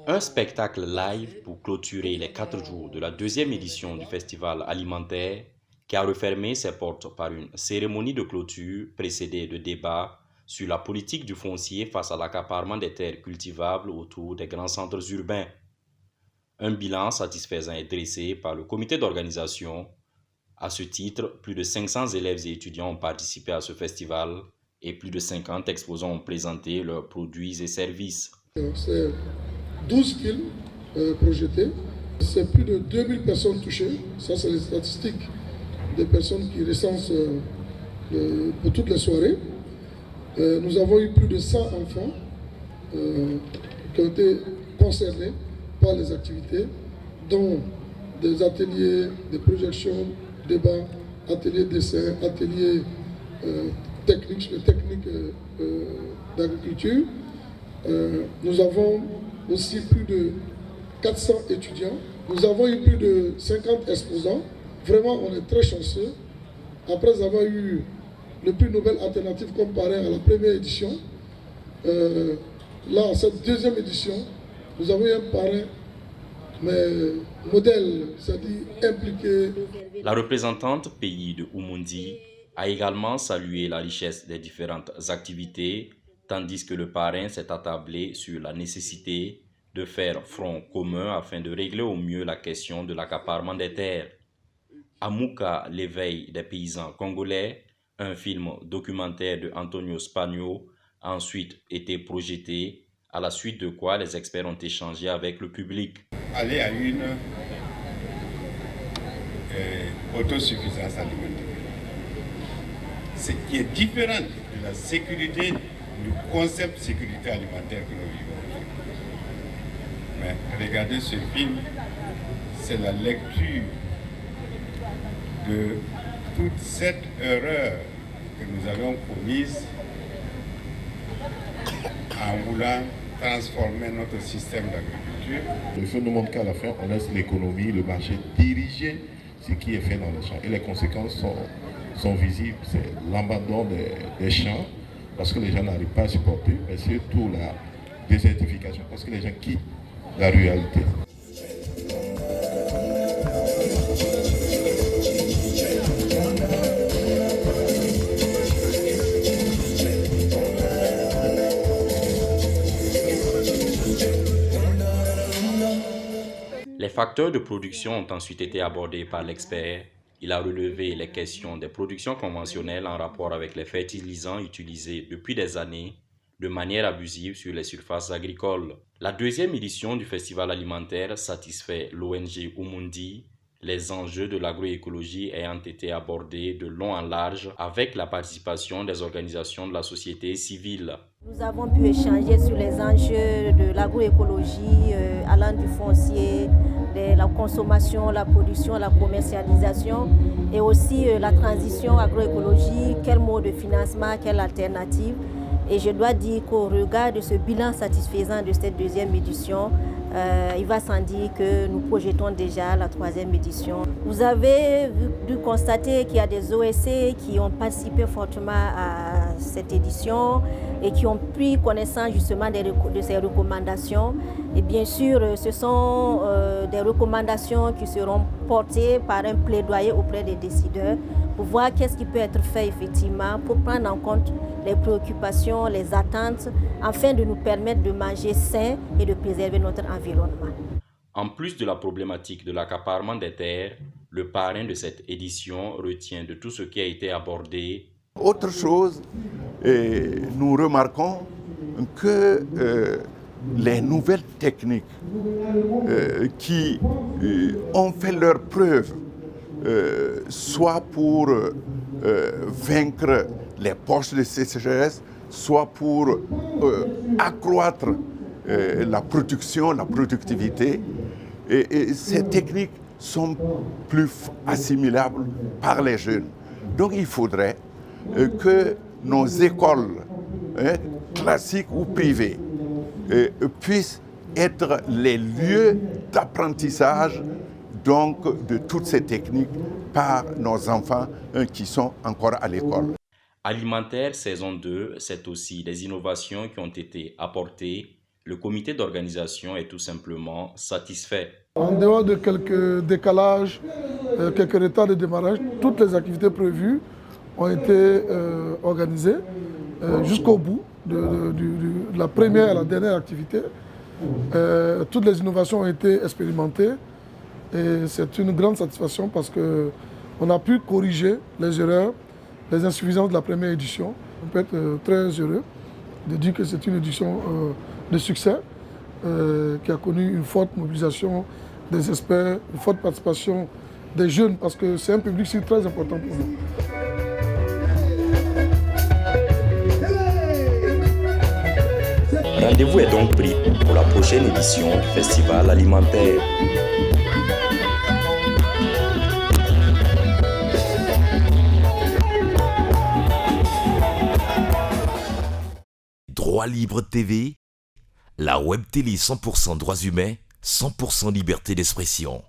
Un spectacle live pour clôturer les 4 jours de la deuxième édition du festival alimentaire qui a refermé ses portes par une cérémonie de clôture précédée de débats sur la politique du foncier face à l'accaparement des terres cultivables autour des grands centres urbains. Un bilan satisfaisant est dressé par le comité d'organisation. À ce titre, plus de 500 élèves et étudiants ont participé à ce festival et plus de 50 exposants ont présenté leurs produits et services. C'est 12 films projetés, c'est plus de 2000 personnes touchées, ça c'est les statistiques des personnes qui recensent pour toutes les soirées. Nous avons eu plus de 100 enfants qui ont été concernés par les activités, dont des ateliers, des projections, débats, ateliers dessin, ateliers techniques d'agriculture. Nous avons aussi plus de 400 étudiants. Nous avons eu plus de 50 exposants. Vraiment, on est très chanceux. Après avoir eu le prix Nobel alternatif comme parrain à la première édition, là, à cette deuxième édition, nous avons eu un parrain, mais modèle, c'est-à-dire impliqué. La représentante pays de Oumundi a également salué la richesse des différentes activités, tandis que le parrain s'est attablé sur la nécessité de faire front commun afin de régler au mieux la question de l'accaparement des terres. Amouka, l'éveil des paysans congolais, un film documentaire de Antonio Spagno, a ensuite été projeté, à la suite de quoi les experts ont échangé avec le public. Aller à une autosuffisance alimentaire, ce qui est différent de la sécurité, du concept sécurité alimentaire que nous vivons aujourd'hui. Mais regardez ce film, c'est la lecture de toute cette erreur que nous avons commise en voulant transformer notre système d'agriculture. Le film nous montre qu'à la fin, on laisse l'économie, le marché diriger ce qui est fait dans les champs. Et les conséquences sont visibles. C'est l'abandon des champs, parce que les gens n'arrivent pas à supporter, mais surtout la désertification, parce que les gens quittent la ruralité. Les facteurs de production ont ensuite été abordés par l'expert. Il a relevé les questions des productions conventionnelles en rapport avec les fertilisants utilisés depuis des années de manière abusive sur les surfaces agricoles. La deuxième édition du festival alimentaire satisfait l'ONG Oumundi, les enjeux de l'agroécologie ayant été abordés de long en large avec la participation des organisations de la société civile. Nous avons pu échanger sur les enjeux de l'agroécologie allant du foncier, de la consommation, la production, la commercialisation et aussi la transition agroécologique, quel mode de financement, quelle alternative. Et je dois dire qu'au regard de ce bilan satisfaisant de cette deuxième édition, il va sans dire que nous projetons déjà la troisième édition. Vous avez dû constater qu'il y a des OSC qui ont participé fortement à cette édition et qui ont pris connaissance justement de ces recommandations. Et bien sûr, ce sont des recommandations qui seront portées par un plaidoyer auprès des décideurs pour voir qu'est-ce qui peut être fait effectivement pour prendre en compte les préoccupations, les attentes, afin de nous permettre de manger sain et de préserver notre environnement. En plus de la problématique de l'accaparement des terres, le parrain de cette édition retient de tout ce qui a été abordé. Autre chose, nous remarquons que les nouvelles techniques qui ont fait leurs preuves, soit pour vaincre les poches de sécheresse, soit pour accroître la production, la productivité. Et ces techniques sont plus assimilables par les jeunes. Donc il faudrait que nos écoles classiques ou privées puissent être les lieux d'apprentissage donc de toutes ces techniques par nos enfants qui sont encore à l'école. Alimentaire saison 2, c'est aussi des innovations qui ont été apportées le comité d'organisation est tout simplement satisfait. En dehors de quelques décalages, quelques retards de démarrage, toutes les activités prévues ont été organisées jusqu'au bout, de la première à la dernière activité. Toutes les innovations ont été expérimentées et c'est une grande satisfaction parce qu'on a pu corriger les erreurs, les insuffisances de la première édition. On peut être très heureux de dire que c'est une édition de succès qui a connu une forte mobilisation des experts, une forte participation des jeunes parce que c'est un public très important pour nous. Rendez-vous est donc pris pour la prochaine édition du Festival alimentaire. Droit Libre TV, la web télé 100% droits humains, 100% liberté d'expression.